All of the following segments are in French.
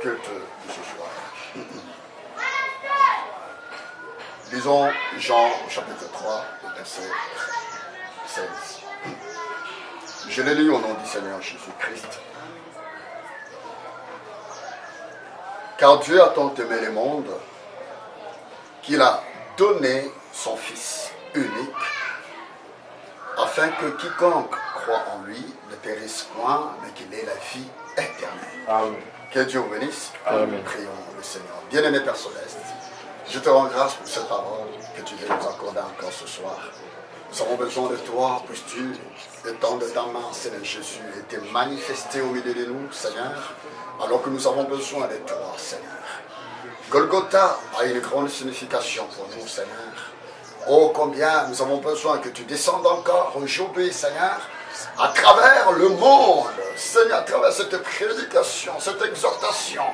culte de ce soir. Lisons Jean au chapitre 3, verset 16. Je l'ai lu au nom du Seigneur Jésus-Christ. Car Dieu a tant aimé le monde qu'il a donné son Fils unique, afin que quiconque croit en lui ne périsse point, mais qu'il ait la vie éternelle. Amen. Que Dieu vous bénisse. Amen. Prions le Seigneur. Bien-aimé Père Céleste, je te rends grâce pour cette parole que tu viens nous accorder encore ce soir. Nous avons besoin de toi, puisses-tu, étendre ta main, Seigneur Jésus, et te manifester au milieu de nous, Seigneur, alors que nous avons besoin de toi, Seigneur. Golgotha a une grande signification pour nous, Seigneur. Oh, combien nous avons besoin que tu descendes encore aujourd'hui, Seigneur, à travers le monde, Seigneur, à travers cette prédication, cette exhortation,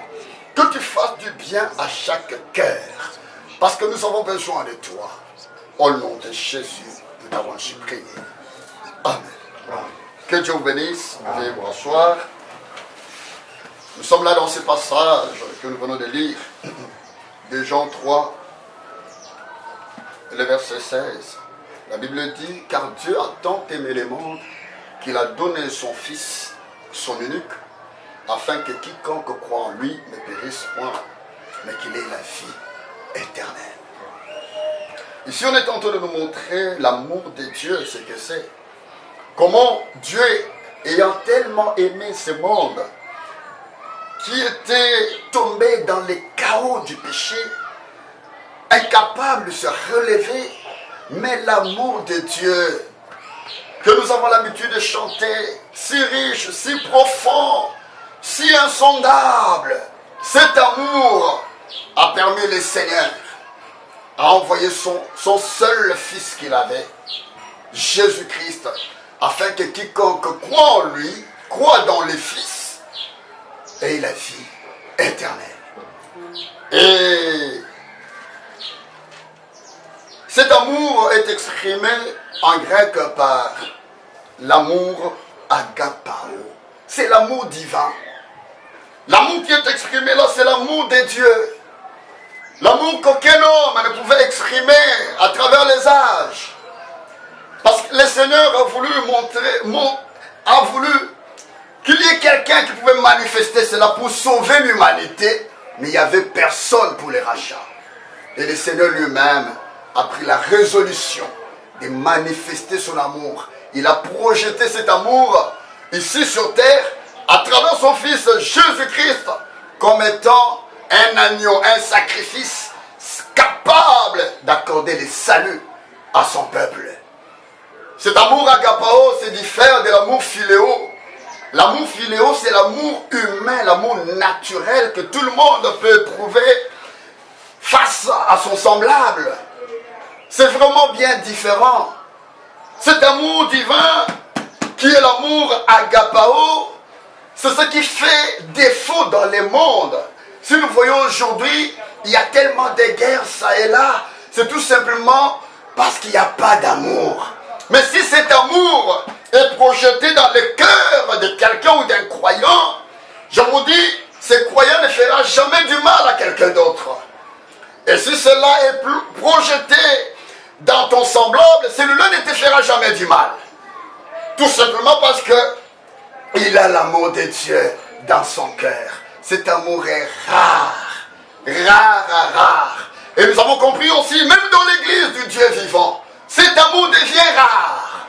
que tu fasses du bien à chaque cœur, parce que nous avons besoin de toi. Au nom de Jésus, nous t'avons ainsi prié. Amen. Que Dieu vous bénisse. Veuillez vous asseoir. Nous sommes là dans ce passage que nous venons de lire, de Jean 3, le verset 16. La Bible dit, car Dieu a tant aimé le monde qu'il a donné son Fils, son unique, afin que quiconque croit en lui ne périsse point, mais qu'il ait la vie éternelle. Ici, on est en train de nous montrer l'amour de Dieu, ce que c'est. Comment Dieu, ayant tellement aimé ce monde, qui était tombé dans les chaos du péché, incapable de se relever, mais l'amour de Dieu, que nous avons l'habitude de chanter, si riche, si profond, si insondable, cet amour a permis le Seigneur à envoyer son seul Fils qu'il avait, Jésus-Christ, afin que quiconque croit en lui, croit dans le Fils, ait la vie éternelle. Et cet amour est exprimé en grec par l'amour agapao. C'est l'amour divin. L'amour qui est exprimé là, c'est l'amour de Dieu. L'amour qu'aucun homme ne pouvait exprimer à travers les âges. Parce que le Seigneur a voulu a voulu qu'il y ait quelqu'un qui pouvait manifester cela pour sauver l'humanité, mais il n'y avait personne pour les rachats. Et le Seigneur lui-même a pris la résolution de manifester son amour. Il a projeté cet amour ici sur terre à travers son Fils Jésus-Christ comme étant un agneau, un sacrifice capable d'accorder le salut à son peuple. Cet amour agapao se diffère de l'amour philéo. L'amour philéo, c'est l'amour humain, l'amour naturel que tout le monde peut éprouver face à son semblable. C'est vraiment bien différent. Cet amour divin, qui est l'amour agapao, c'est ce qui fait défaut dans le monde. Si nous voyons aujourd'hui, il y a tellement de guerres ça et là, c'est tout simplement parce qu'il n'y a pas d'amour. Mais si cet amour est projeté dans le cœur de quelqu'un ou d'un croyant, je vous dis, ce croyant ne fera jamais du mal à quelqu'un d'autre. Et si cela est projeté dans ton semblable, celui-là ne te fera jamais du mal. Tout simplement parce que il a l'amour de Dieu dans son cœur. Cet amour est rare, rare. Et nous avons compris aussi, même dans l'église du Dieu vivant, cet amour devient rare.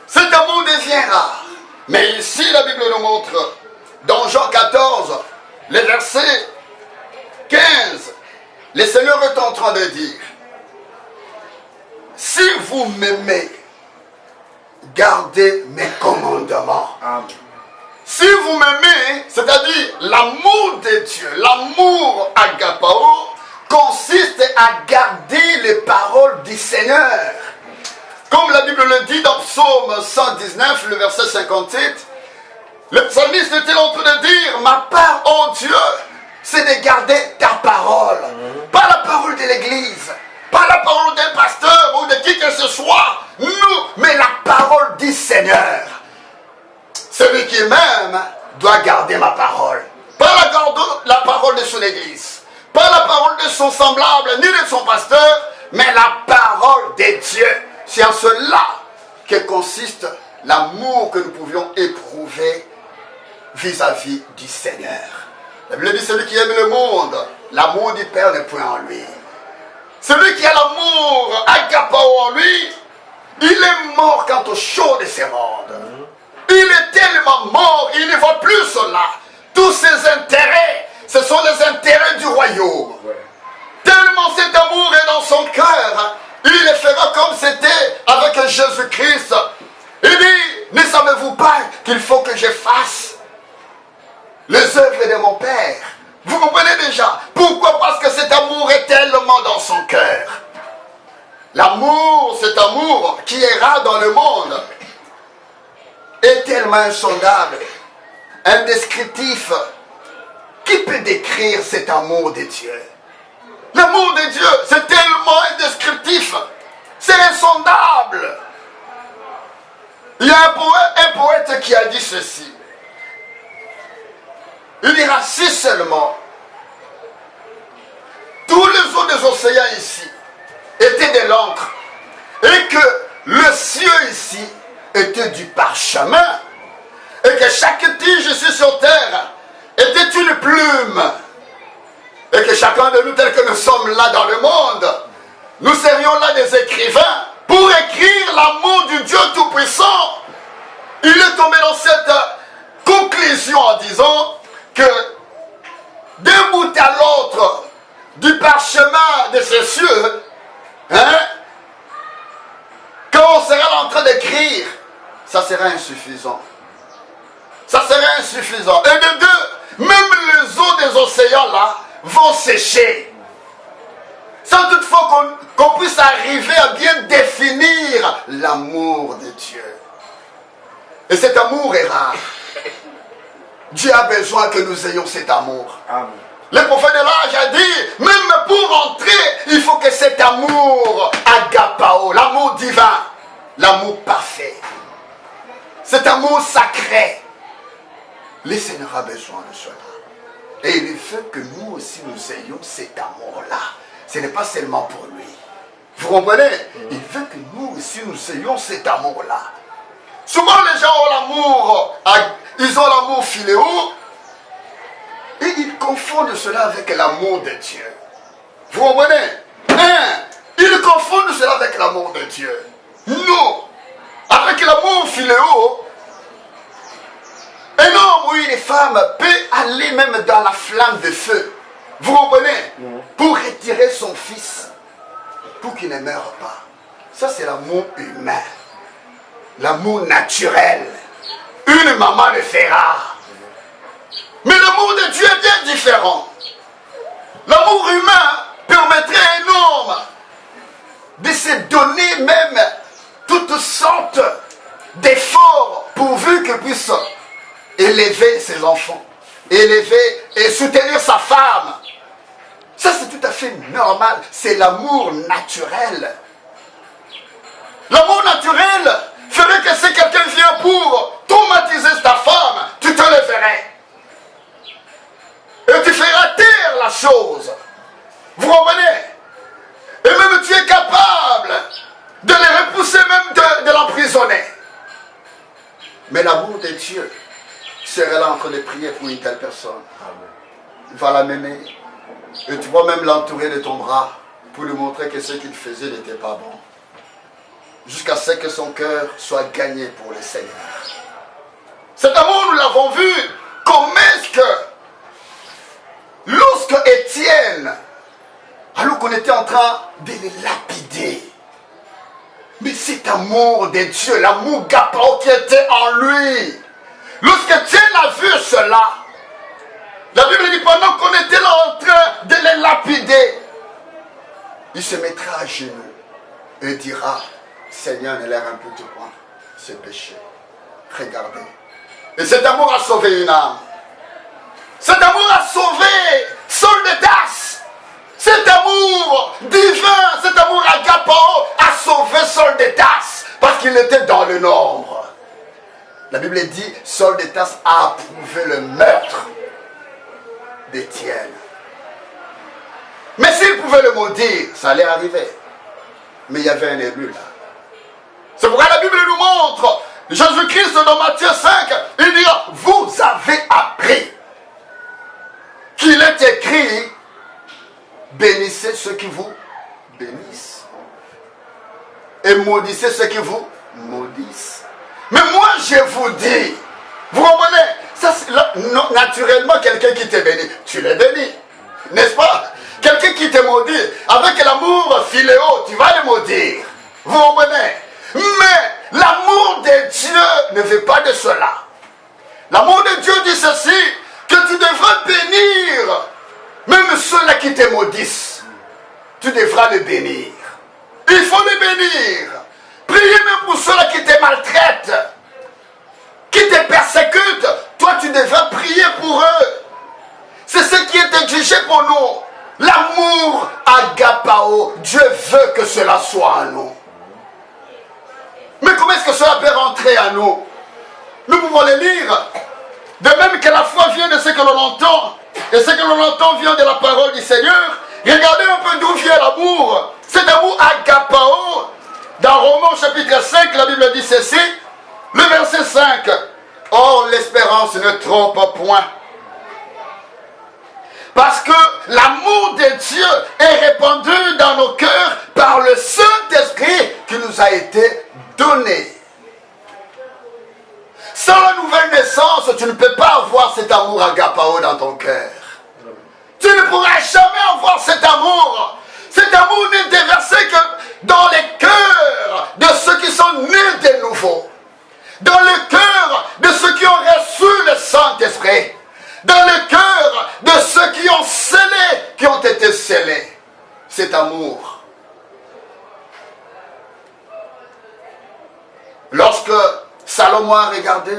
Cet amour devient rare. Mais ici, la Bible nous montre, dans Jean 14, le verset 15, le Seigneur est en train de dire, si vous m'aimez, gardez mes commandements. Amen. Si vous m'aimez, c'est-à-dire l'amour de Dieu, l'amour agapao, consiste à garder les paroles du Seigneur. Comme la Bible le dit dans Psaume 119, le verset 57, le psalmiste était en train de dire, ma part, oh Dieu, c'est de garder ta parole. Pas la parole de l'Église, pas la parole d'un pasteur ou de qui que ce soit, mais la parole du Seigneur. Celui qui m'aime doit garder ma parole. Pas la parole de son église, pas la parole de son semblable, ni de son pasteur, mais la parole de Dieu. C'est en cela que consiste l'amour que nous pouvions éprouver vis-à-vis du Seigneur. La Bible dit, celui qui aime le monde, l'amour du Père n'est point en lui. Celui qui a l'amour agapao en lui, il est mort quant au chaud de ces mondes. Il est tellement mort, il ne voit plus cela. Tous ses intérêts, ce sont les intérêts du royaume. Tellement cet amour est dans son cœur, il le fera comme c'était avec Jésus-Christ. Il dit, ne savez-vous pas qu'il faut que je fasse les œuvres de mon Père? Vous comprenez déjà? Pourquoi? Parce que cet amour est tellement dans son cœur. L'amour, cet amour qui ira dans le monde, est tellement insondable, indescriptif. Qui peut décrire cet amour de Dieu? L'amour de Dieu, c'est tellement indescriptif, c'est insondable. Il y a un poète qui a dit ceci. Il dira, si seulement tous les eaux des océans ici étaient de l'encre et que le ciel ici était du parchemin et que chaque tige ici sur terre était une plume et que chacun de nous, tel que nous sommes là dans le monde, nous serions là des écrivains pour écrire l'amour du Dieu Tout-Puissant. Il est tombé dans cette conclusion en disant que d'un bout à l'autre du parchemin de ces cieux, quand on sera en train d'écrire, ça sera insuffisant. Ça sera insuffisant. Et de deux, même les eaux des océans là vont sécher. Sans toutefois qu'on puisse arriver à bien définir l'amour de Dieu. Et cet amour est rare. Dieu a besoin que nous ayons cet amour. Amen. Le prophète de l'âge a dit, même pour entrer, il faut que cet amour agapao, l'amour divin, l'amour parfait, cet amour sacré, le Seigneur a besoin de cela. Et il veut que nous aussi nous ayons cet amour-là. Ce n'est pas seulement pour lui. Vous comprenez? Il veut que nous aussi nous ayons cet amour-là. Souvent les gens ont l'amour, ils ont l'amour philéo, et ils confondent cela avec l'amour de Dieu. Vous comprenez? Ils confondent cela avec l'amour de Dieu. Non. Avec l'amour philéo, un homme ou une femme peut aller même dans la flamme de feu. Vous comprenez? Pour retirer son fils, pour qu'il ne meure pas. Ça c'est l'amour humain. L'amour naturel. Une maman le fera. Mais l'amour de Dieu est bien différent. L'amour humain permettrait à un homme de se donner même toutes sortes d'efforts pourvu qu'il puisse élever ses enfants, élever et soutenir sa femme. Ça c'est tout à fait normal. C'est l'amour naturel. L'amour naturel ferait que si quelqu'un vient pour traumatiser ta femme, tu te leverais. Et tu feras taire la chose. Vous comprenez? Et même tu es capable de les repousser, même de l'emprisonner. Mais l'amour de Dieu serait là en train de prier pour une telle personne. Il va l'amener. Et tu vas même l'entourer de ton bras pour lui montrer que ce qu'il faisait n'était pas bon. Jusqu'à ce que son cœur soit gagné pour le Seigneur. Cet amour, nous l'avons vu. Comment est-ce que, lorsque Étienne, alors qu'on était en train de les lapider, mais cet amour de Dieu, l'amour gapao qui était en lui, lorsque Étienne a vu cela, la Bible dit pendant qu'on était là en train de les lapider, il se mettra à genoux et dira, Seigneur, ne l'air un peu de moi, ce péché. Regardez. Et cet amour a sauvé une âme. Cet amour a sauvé Saul de Tarse. Cet amour divin, cet amour agapao a sauvé Saul de Tarse parce qu'il était dans le nombre. La Bible dit, Saul de Tarse a approuvé le meurtre d'Étienne. Mais s'il pouvait le maudire, ça allait arriver. Mais il y avait un élu là. C'est pourquoi la Bible nous montre, Jésus-Christ dans Matthieu 5, il dit, vous avez appris qu'il est écrit, bénissez ceux qui vous bénissent. Et maudissez ceux qui vous maudissent. Mais moi je vous dis, vous comprenez, ça, naturellement quelqu'un qui te bénit, tu le bénis, n'est-ce pas? Quelqu'un qui te maudit, avec l'amour philéo, tu vas le maudire. Vous comprenez? Mais l'amour de Dieu ne veut pas de cela. L'amour de Dieu dit ceci, que tu devras bénir même ceux-là qui te maudissent. Tu devras les bénir. Il faut les bénir. Priez même pour ceux-là qui te maltraitent, qui te persécutent. Toi, tu devras prier pour eux. C'est ce qui est exigé pour nous. L'amour agapao, Dieu veut que cela soit en nous. Mais comment est-ce que cela peut rentrer en nous? Nous pouvons le lire. De même que la foi vient de ce que l'on entend, et ce que l'on entend vient de la parole du Seigneur. Regardez un peu d'où vient l'amour. Cet amour agapao. Dans Romains chapitre 5, la Bible dit ceci, le verset 5. Or, l'espérance ne trompe point. Parce que l'amour de Dieu est répandu dans nos cœurs par le Saint-Esprit qui nous a été donné. Sans la nouvelle naissance, tu ne peux pas avoir cet amour agapao dans ton cœur. Tu ne pourras jamais avoir cet amour. Cet amour n'est déversé que dans les cœurs de ceux qui sont nés de nouveau. Dans le cœur de ceux qui ont reçu le Saint-Esprit. Dans le cœur de ceux qui ont scellé, qui ont été scellés. Cet amour. Lorsque Salomon a regardé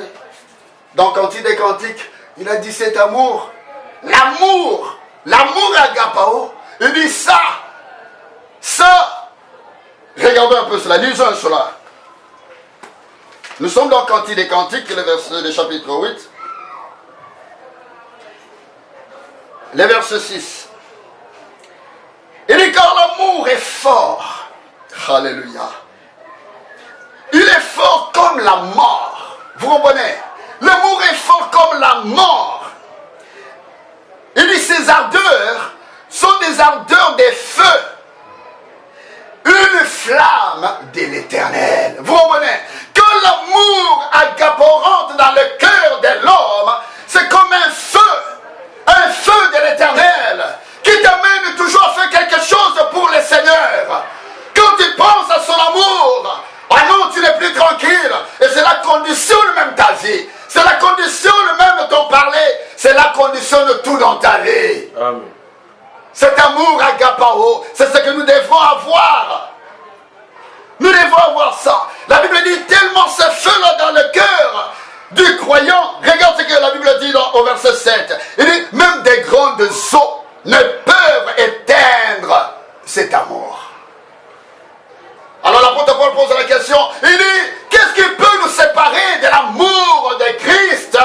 dans Cantique des Cantiques, il a dit cet amour, l'amour agapao, il dit ça, regardez un peu cela, lisons cela. Nous sommes dans Cantique des Cantiques, le chapitre 8, le verset 6. Il dit car l'amour est fort, alléluia. Il est fort comme la mort. Vous comprenez? L'amour est fort comme la mort. Il dit ces ardeurs sont des ardeurs des feux. Une flamme de l'éternel. Vous comprenez? Quand l'amour agapao rentre dans le cœur de l'homme, c'est comme un feu de l'éternel, qui t'amène toujours à faire quelque chose pour le Seigneur. Quand tu penses à son amour, ah non, tu n'es plus tranquille. Et cela conditionne même ta vie. Cela conditionne même ton parler. Cela conditionne tout dans ta vie. Amen. Cet amour agapao, c'est ce que nous devons avoir. Nous devons avoir ça. La Bible dit tellement ce feu-là dans le cœur du croyant. Regarde ce que la Bible dit au verset 7. Il dit, même des grandes eaux ne peuvent éteindre cet amour. Alors l'apôtre Paul pose la question, il dit, qu'est-ce qui peut nous séparer de l'amour de Christ?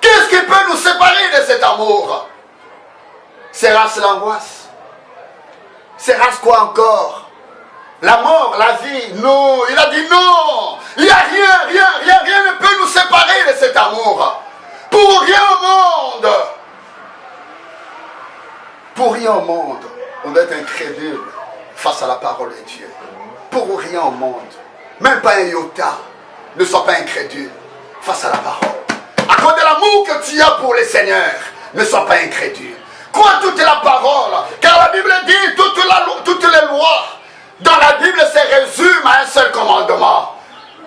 Qu'est-ce qui peut nous séparer de cet amour? Sera-ce l'angoisse? Sera-ce quoi encore? La mort, la vie? Non, il a dit non. Il n'y a rien ne peut nous séparer de cet amour. Pour rien au monde. Pour rien au monde, on doit être incrédule face à la parole de Dieu. Pour rien au monde, même pas un iota, ne sois pas incrédule face à la parole. À cause de l'amour que tu as pour le Seigneur, ne sois pas incrédule. Crois toute la parole, car la Bible dit toutes les lois. Dans la Bible, se résume à un seul commandement,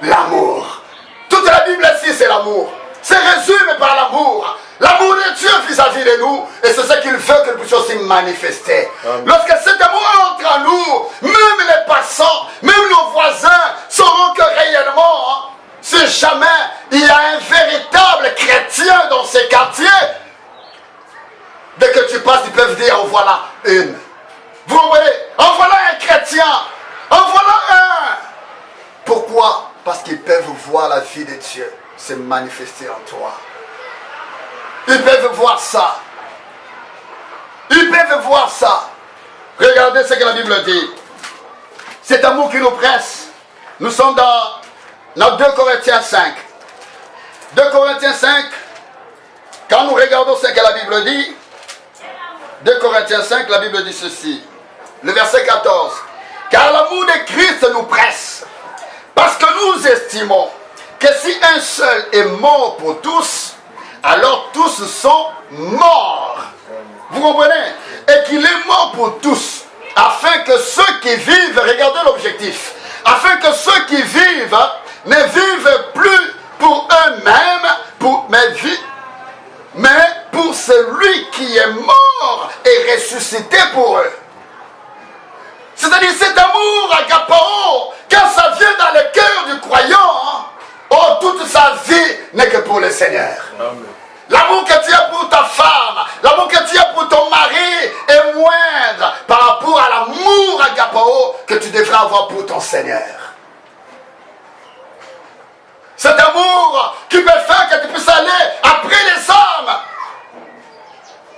l'amour. Toute la Bible ici, c'est l'amour. C'est résumé par l'amour. L'amour de Dieu vis-à-vis de nous. Et c'est ce qu'il veut que nous puissions aussi manifester. Amen. Lorsque cet amour entre en nous, même les passants, même nos voisins sauront que réellement, si jamais il y a un véritable chrétien dans ces quartiers, dès que tu passes, ils peuvent dire, en voilà une. Vous voyez, en voilà un chrétien. En voilà un. Pourquoi? Parce qu'ils peuvent voir la vie de Dieu se manifester en toi. Ils peuvent voir ça. Ils peuvent voir ça. Regardez ce que la Bible dit. Cet amour qui nous presse. Nous sommes dans 2 Corinthiens 5. 2 Corinthiens 5, quand nous regardons ce que la Bible dit, 2 Corinthiens 5, la Bible dit ceci. Le verset 14. Car l'amour de Christ nous presse. Parce que nous estimons que si un seul est mort pour tous, alors tous sont morts. Vous comprenez? Et qu'il est mort pour tous, afin que ceux qui vivent, regardez l'objectif, afin que ceux qui vivent ne vivent plus pour eux-mêmes, mais pour celui qui est mort et ressuscité pour eux. C'est-à-dire cet amour agapao, quand ça vient dans le cœur du croyant, oh, toute sa vie n'est que pour le Seigneur. Amen. L'amour que tu as pour ta femme, l'amour que tu as pour ton mari est moindre par rapport à l'amour agapao que tu devrais avoir pour ton Seigneur. Cet amour qui peut faire que tu puisses aller après les hommes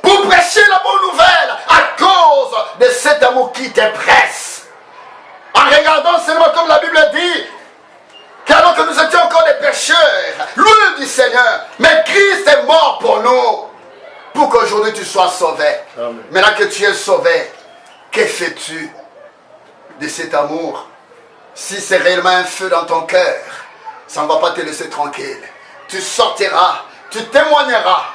pour prêcher la bonne nouvelle à cause de cet amour qui te presse. En regardant seulement comme la Bible dit, qu'alors que nous étions encore des pécheurs, loin du Seigneur, mais Christ est mort pour nous, pour qu'aujourd'hui tu sois sauvé. Amen. Maintenant que tu es sauvé, que fais-tu de cet amour? Si c'est réellement un feu dans ton cœur, ça ne va pas te laisser tranquille. Tu sortiras, tu témoigneras,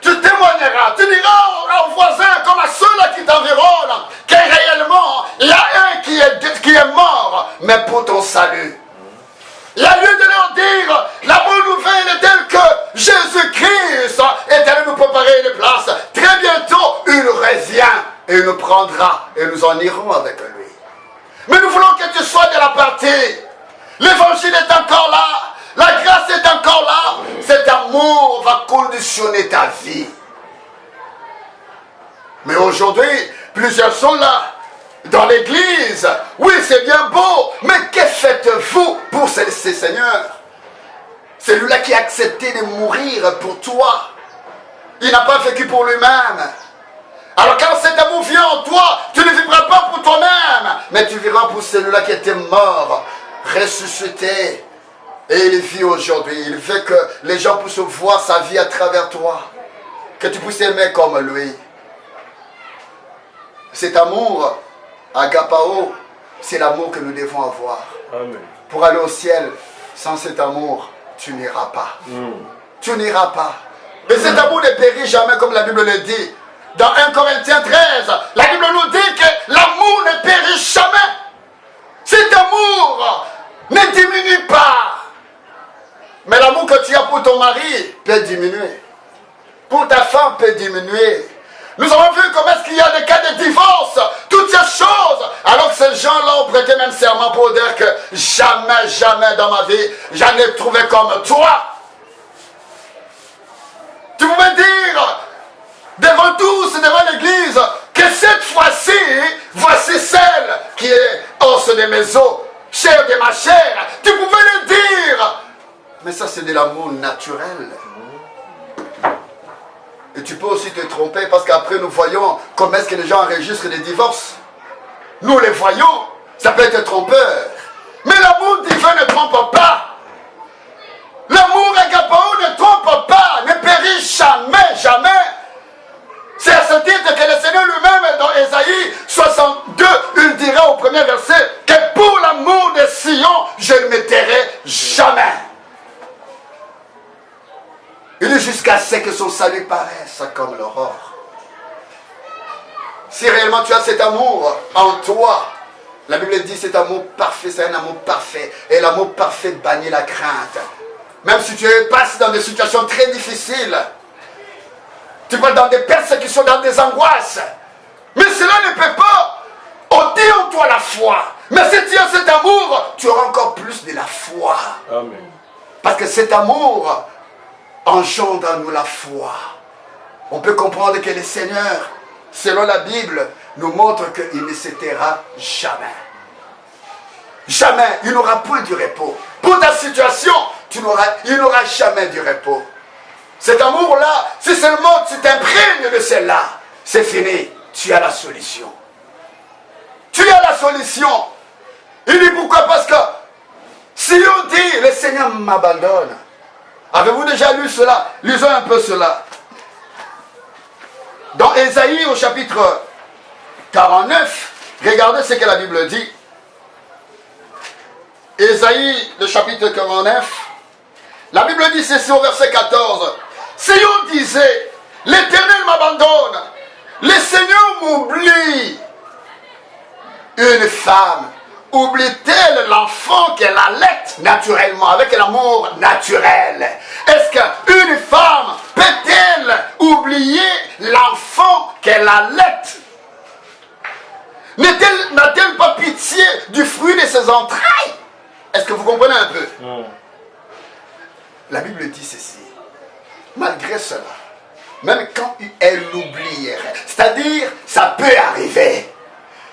tu diras aux voisins comme à ceux-là qui t'environnent, que réellement, il y a un qui est mort, mais pour ton salut. Il y a lieu de leur dire, la bonne nouvelle est telle que Jésus-Christ est allé nous préparer une place. Très bientôt, il revient et il nous prendra et nous en irons avec lui. Mais nous voulons que tu sois de la partie. L'évangile est encore là. La grâce est encore là. Cet amour va conditionner ta vie. Mais aujourd'hui, plusieurs sont là. Dans l'église, oui, c'est bien beau, mais que faites-vous pour ces seigneurs? Celui-là qui a accepté de mourir pour toi, il n'a pas vécu pour lui-même. Alors quand cet amour vient en toi, tu ne vivras pas pour toi-même, mais tu vivras pour celui-là qui était mort, ressuscité, et il vit aujourd'hui. Il veut que les gens puissent voir sa vie à travers toi, que tu puisses aimer comme lui. Cet amour, agapao, c'est l'amour que nous devons avoir. Amen. Pour aller au ciel, sans cet amour, tu n'iras pas. Tu n'iras pas. Mais cet amour ne périt jamais, comme la Bible le dit. Dans 1 Corinthiens 13, la Bible nous dit que l'amour ne périt jamais. Cet amour ne diminue pas. Mais l'amour que tu as pour ton mari peut diminuer. Pour ta femme peut diminuer. Nous avons vu comment est-ce qu'il y a des cas de divorce, toutes ces choses, alors que ces gens-là ont prêté même serment pour dire que jamais, jamais dans ma vie, j'en ai trouvé comme toi. Tu pouvais dire, devant tous, devant l'église, que cette fois-ci, voici celle qui est os de mes os, chair de ma chair. Tu pouvais le dire. Mais ça, c'est de l'amour naturel. Et tu peux aussi te tromper parce qu'après nous voyons comment est-ce que les gens enregistrent des divorces. Nous les voyons, ça peut être trompeur. Mais l'amour divin ne trompe pas. L'amour agapao ne trompe pas, ne périt jamais, jamais. C'est à ce titre que le Seigneur lui-même dans Ésaïe 62, il dira au premier verset que pour l'amour de Sion, je ne me tairai jamais. Il dit jusqu'à ce que son salut paraisse comme l'aurore. Si réellement tu as cet amour en toi, la Bible dit cet amour parfait, c'est un amour parfait. Et l'amour parfait bannit la crainte. Même si tu passes dans des situations très difficiles, tu vas dans des persécutions, dans des angoisses. Mais cela ne peut pas ôter en toi la foi. Mais si tu as cet amour, tu auras encore plus de la foi. Amen. Parce que cet amour engendre en nous la foi. On peut comprendre que le Seigneur, selon la Bible, nous montre qu'il ne se taira jamais. Jamais. Il n'aura point du repos. Pour ta situation, il n'aura jamais du repos. Cet amour-là, si seulement tu t'imprègnes de celle-là, c'est fini. tu as la solution. Tu as la solution. Il dit pourquoi? Parce que si on dit le Seigneur m'abandonne, avez-vous déjà lu cela? Lisons un peu cela. Dans Ésaïe au chapitre 49, regardez ce que la Bible dit. Ésaïe, le chapitre 49, la Bible dit ceci au verset 14. Si on disait, l'Éternel m'abandonne, le Seigneur m'oublie, une femme oublie-t-elle l'enfant qu'elle allait naturellement, avec l'amour naturel? Est-ce qu'une femme peut-elle oublier l'enfant qu'elle allait? N'a-t-elle pas pitié du fruit de ses entrailles? Est-ce que vous comprenez un peu? La Bible dit ceci. Malgré cela, même quand elle l'oublierait, c'est-à-dire, ça peut arriver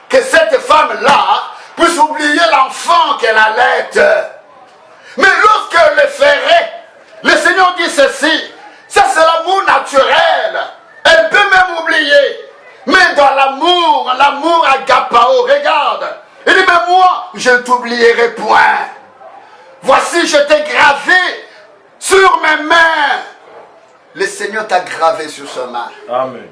que cette femme-là puisse oublier l'enfant qu'elle allait. Mais lorsqu'elle le ferait, le Seigneur dit ceci, ça c'est l'amour naturel. Elle peut même oublier. Mais dans l'amour agapao, regarde. Il dit, mais moi, je ne t'oublierai point. Voici, je t'ai gravé sur mes mains. Le Seigneur t'a gravé sur ses mains. Amen.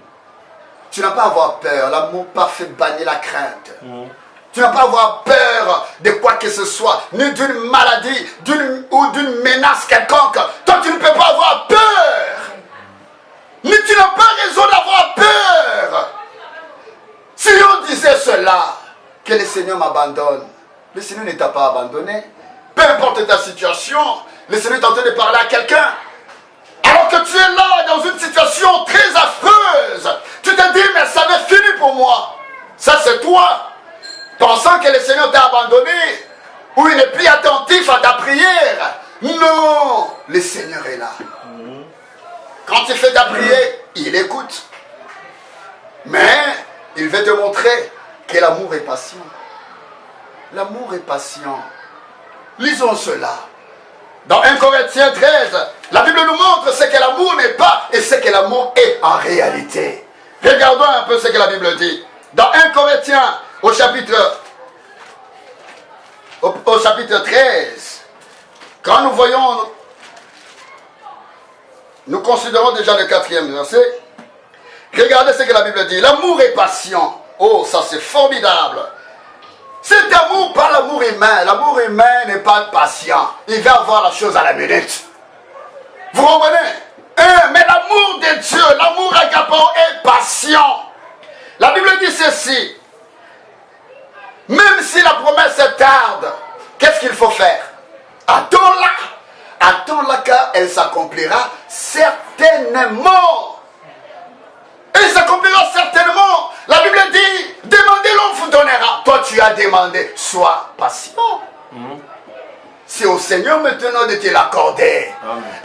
Tu n'as pas à avoir peur. L'amour parfait bannit la crainte. Tu n'as pas à avoir peur de quoi que ce soit, ni d'une maladie, ou d'une menace quelconque. Toi, tu ne peux pas avoir peur. Mais tu n'as pas raison d'avoir peur. Si on disait cela, que le Seigneur m'abandonne, le Seigneur ne t'a pas abandonné. Peu importe ta situation, le Seigneur est en train de parler à quelqu'un. Alors que tu es là dans une situation très affreuse, tu te dis, mais ça va fini pour moi. Ça c'est toi, pensant que le Seigneur t'a abandonné, ou il n'est plus attentif à ta prière. Non, le Seigneur est là. Quand tu fais ta prière, il écoute. Mais il veut te montrer que l'amour est patient. L'amour est patient. Lisons cela. Dans 1 Corinthiens 13, la Bible nous montre ce que l'amour n'est pas et ce que l'amour est en réalité. Regardons un peu ce que la Bible dit. Dans 1 Corinthiens, au chapitre 13, quand nous voyons, nous considérons déjà le 4e verset. Regardez ce que la Bible dit. L'amour est patient. Oh, ça c'est formidable. Cet amour, pas l'amour humain. L'amour humain n'est pas patient. Il va avoir la chose à la minute. Vous comprenez? Mais l'amour de Dieu, l'amour agapao est patient. La Bible dit ceci. Même si la promesse tarde, qu'est-ce qu'il faut faire? Attends-la. Attends-la car elle s'accomplira certainement. Elle s'accomplira certainement. La Bible dit, demandez, l'on vous donnera. Toi, tu as demandé, sois patient. C'est au Seigneur maintenant de te l'accorder.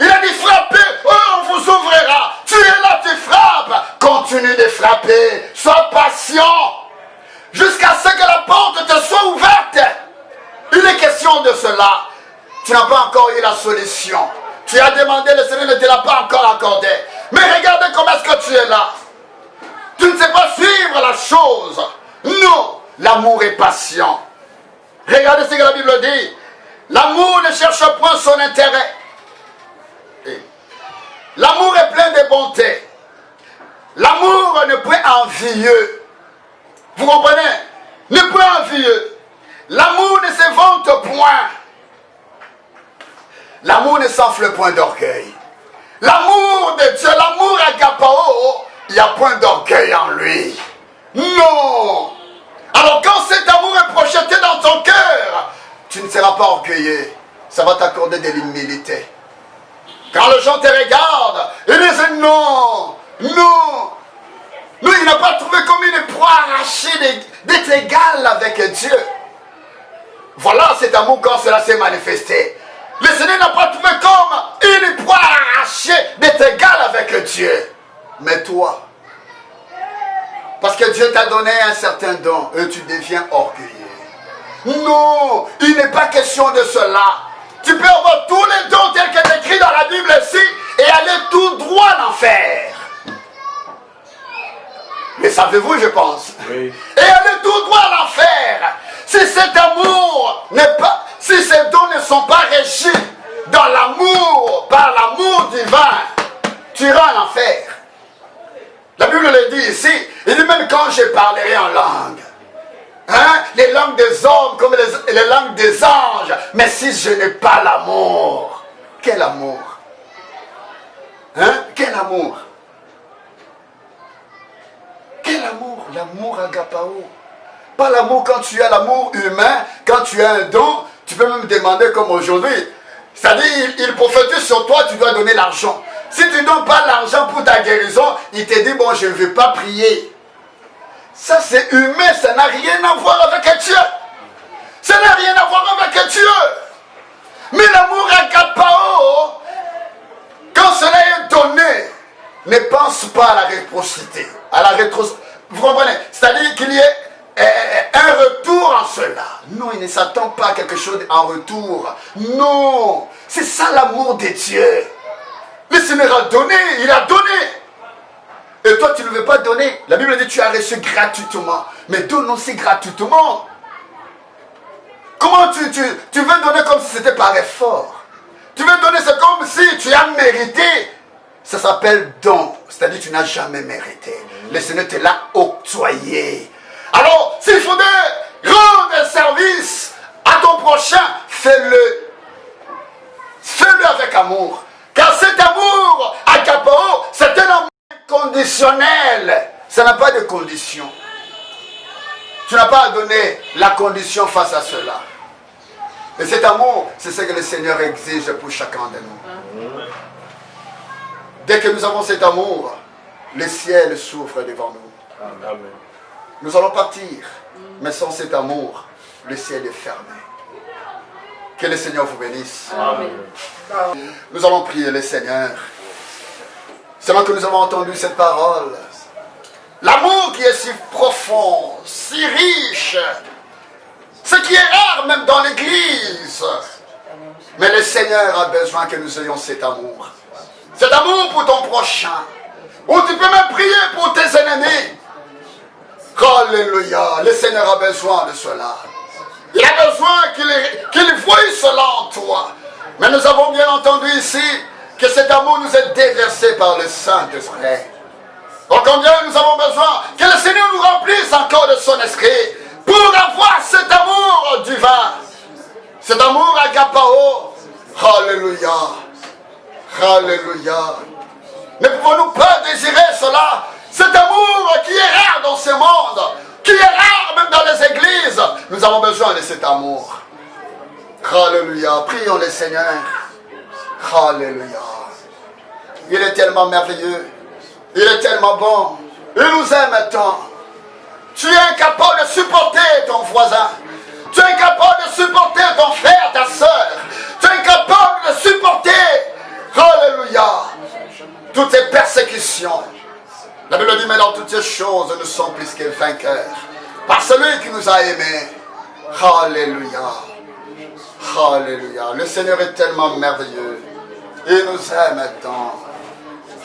Il a dit, frappez, on vous ouvrira. Tu es là, tu frappes. Continue de frapper. Sois patient. Jusqu'à ce que la porte te soit ouverte. Il est question de cela. Tu n'as pas encore eu la solution. Tu as demandé, le Seigneur ne te l'a pas encore accordé. Mais regardez comment est-ce que tu es là. Tu ne sais pas suivre la chose. Non, l'amour est patient. Regardez ce que la Bible dit. L'amour ne cherche point son intérêt. L'amour est plein de bonté. L'amour ne peut envieux. Vous comprenez? Ne peut envieux. L'amour ne se vante point. L'amour ne s'enfle point d'orgueil. L'amour de Dieu, l'amour agapao, il n'y a point d'orgueil en lui. Non. Alors quand cet amour est projeté dans ton cœur, tu ne seras pas orgueilleux. Ça va t'accorder de l'humilité. Quand les gens te regardent, ils disent non, non. Lui, il n'a pas trouvé comme une proie arrachée d'être égal avec Dieu. Voilà cet amour quand cela s'est manifesté. Le Seigneur n'a pas trouvé comme une proie arrachée d'être égal avec Dieu. Mais toi, parce que Dieu t'a donné un certain don, et tu deviens orgueilleux. Non, il n'est pas question de cela. Tu peux avoir tous les dons tels que décrits dans la Bible ici et aller tout droit en enfer. Mais ça Savez-vous, je pense. Oui. Et aller tout droit à l'enfer. Si cet amour n'est pas, si ces dons ne sont pas régis dans l'amour, par l'amour divin, tu iras en enfer. La Bible le dit ici, il dit même quand je parlerai en langue, hein, les langues des hommes comme les langues des anges, mais si je n'ai pas l'amour, quel amour? Hein? Quel amour? Quel amour? L'amour agapao. Pas l'amour quand tu as l'amour humain, quand tu as un don, tu peux même demander comme aujourd'hui. C'est-à-dire, il prophétise sur toi, tu dois donner l'argent. Si tu ne donnes pas l'argent pour ta guérison, il te dit, bon, je ne veux pas prier. Ça, c'est humain, ça n'a rien à voir avec Dieu. Ça n'a rien à voir avec Dieu. Mais l'amour agapao, quand cela est donné, ne pense pas à la réciprocité, à la vous comprenez? C'est-à-dire qu'il y ait un retour en cela. Non, il ne s'attend pas à quelque chose en retour. Non, c'est ça l'amour de Dieu. Le Seigneur a donné, il a donné. Et toi, tu ne veux pas donner. La Bible dit tu as reçu gratuitement. Mais donne aussi gratuitement. Comment tu veux donner comme si c'était par effort? Tu veux donner, c'est comme si tu as mérité. Ça s'appelle don. C'est-à-dire tu n'as jamais mérité. Le Seigneur te l'a octroyé. Alors, s'il faudrait rendre un service à ton prochain, fais-le. Fais-le avec amour. Car cet amour, agapao, c'est un amour conditionnel. Ça n'a pas de condition. Tu n'as pas à donner la condition face à cela. Et cet amour, c'est ce que le Seigneur exige pour chacun de nous. Dès que nous avons cet amour, le ciel s'ouvre devant nous. Amen. Nous allons partir, mais sans cet amour, le ciel est fermé. Que le Seigneur vous bénisse. Amen. Nous allons prier le Seigneur. C'est là que nous avons entendu cette parole. L'amour qui est si profond, si riche, ce qui est rare même dans l'église. Mais le Seigneur a besoin que nous ayons cet amour. Cet amour pour ton prochain. Ou tu peux même prier pour tes ennemis. Alléluia. Le Seigneur a besoin de cela. Il a besoin qu'il voie cela en toi. Mais nous avons bien entendu ici que cet amour nous est déversé par le Saint-Esprit. Donc combien nous avons besoin que le Seigneur nous remplisse encore de son esprit pour avoir cet amour divin. Cet amour agapao. Alléluia. Alléluia. Ne pouvons-nous pas désirer cela? Cet amour qui est rare dans ce monde, qui est rare même dans les églises. Nous avons besoin de cet amour. Alléluia. Prions le Seigneur. Alléluia. Il est tellement merveilleux. Il est tellement bon. Il nous aime tant. Tu es incapable de supporter ton voisin. Tu es incapable de supporter ton frère, ta soeur. Tu es incapable de supporter, alléluia, toutes ces persécutions. La Bible dit, mais dans toutes ces choses, nous sommes plus que vainqueurs. Par celui qui nous a aimés. Alléluia. Alléluia. Le Seigneur est tellement merveilleux. Il nous aime tant.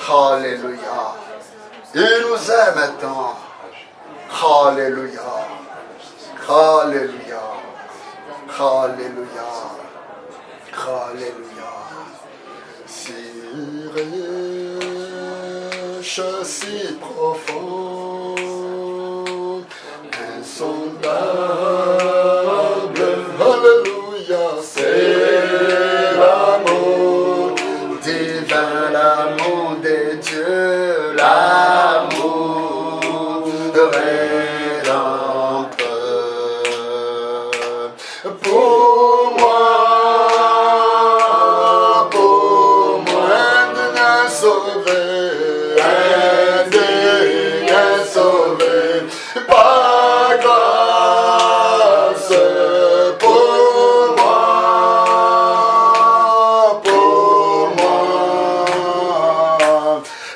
Alléluia. Il nous aime tant. Alléluia. Alléluia. Alléluia. Alléluia. Si riche, si profond, insondable. Alléluia. C'est l'amour divin, l'amour de Dieu, l'amour rédempteur. Pour moi, un sauvé, un sauvé, par grâce. Pour moi,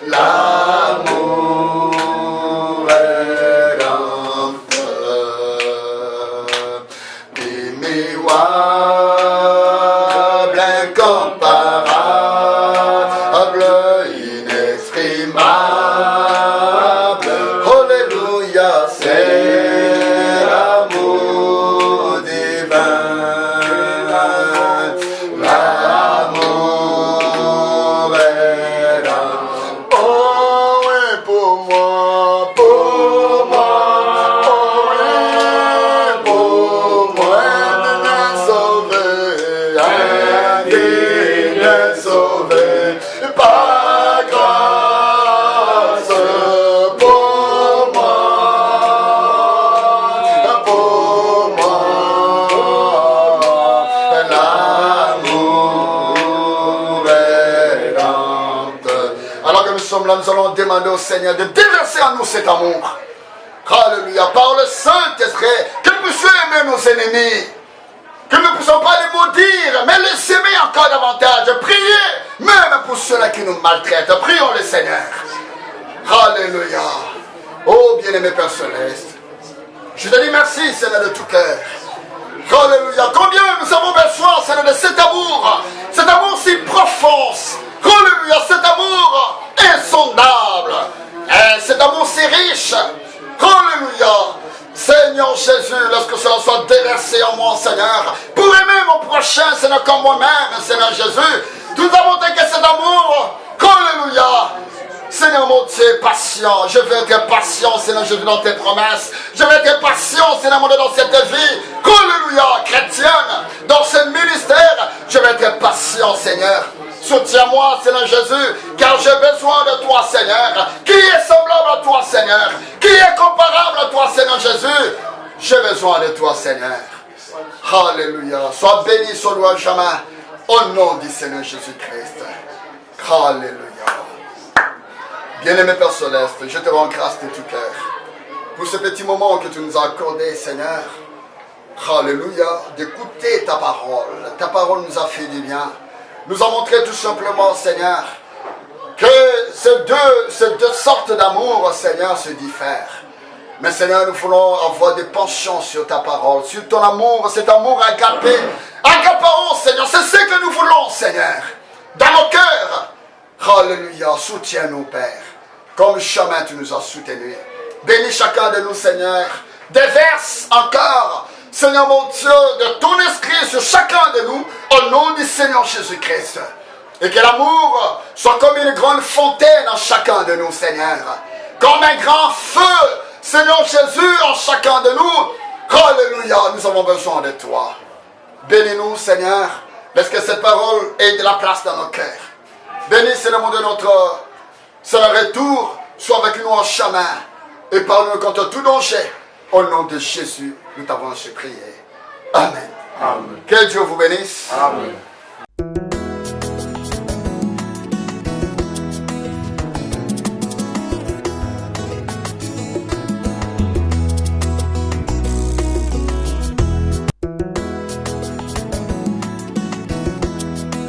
l'amour rédempteur, immuable, incomparable, inexprimable. Alléluia. grâce pour moi, l'amour est lente. Alors que nous sommes là, nous allons demander au Seigneur de déverser en nous cet amour. Alléluia, par le Saint-Esprit, que nous puissions aimer nos ennemis, que nous ne puissions pas les maudire, mais les aimer encore davantage. Priez, même pour ceux-là qui nous maltraitent. Prions le Seigneur. Alléluia. Oh, bien-aimé Père Céleste, je te dis merci, Seigneur, de tout cœur. Alléluia. Combien nous avons besoin, Seigneur, de cet amour si profond. Alléluia, cet amour insondable. Et cet amour si riche. Alléluia. Seigneur Jésus, lorsque cela soit déversé en moi, Seigneur, pour aimer mon prochain, Seigneur, comme moi-même, Seigneur Jésus, nous avons que cet amour. Alléluia. Seigneur mon Dieu, patient. Je veux être patient, Seigneur Jésus, dans tes promesses. Je veux être patient, Seigneur mon Dieu, dans cette vie. Alléluia, chrétienne, dans ce ministère. Je veux être patient, Seigneur. Soutiens-moi, Seigneur Jésus, car j'ai besoin de toi, Seigneur. Qui est semblable à toi, Seigneur? Qui est comparable à toi, Seigneur Jésus? J'ai besoin de toi, Seigneur. Alléluia. Sois béni, sois loué jamais. Au nom du Seigneur Jésus-Christ. Alléluia. Bien-aimé Père Céleste, je te rends grâce de tout cœur pour ce petit moment que tu nous as accordé, Seigneur. Alléluia. D'écouter ta parole. Ta parole nous a fait du bien. Nous a montré tout simplement, Seigneur, que ces deux sortes d'amour, Seigneur, se diffèrent. Mais Seigneur, nous voulons avoir des penchants sur ta parole, sur ton amour, cet amour agapé. Agapao, Seigneur, c'est ce que nous voulons, Seigneur, dans nos cœurs. Alléluia, soutiens-nous, Père, comme chemin tu nous as soutenus. Bénis chacun de nous, Seigneur. Déverse encore, Seigneur mon Dieu, de ton esprit sur chacun de nous, au nom du Seigneur Jésus-Christ. Et que l'amour soit comme une grande fontaine en chacun de nous, Seigneur. Comme un grand feu, Seigneur Jésus, en chacun de nous. Alléluia, nous avons besoin de toi. Bénis-nous, Seigneur. Laisse que cette parole ait de la place dans nos cœurs. Bénis, Seigneur mon Dieu, notre retour. Sois avec nous en chemin. Et parle-nous contre tout danger. Au nom de Jésus, nous t'avons prié. Amen. Amen. Que Dieu vous bénisse. Amen.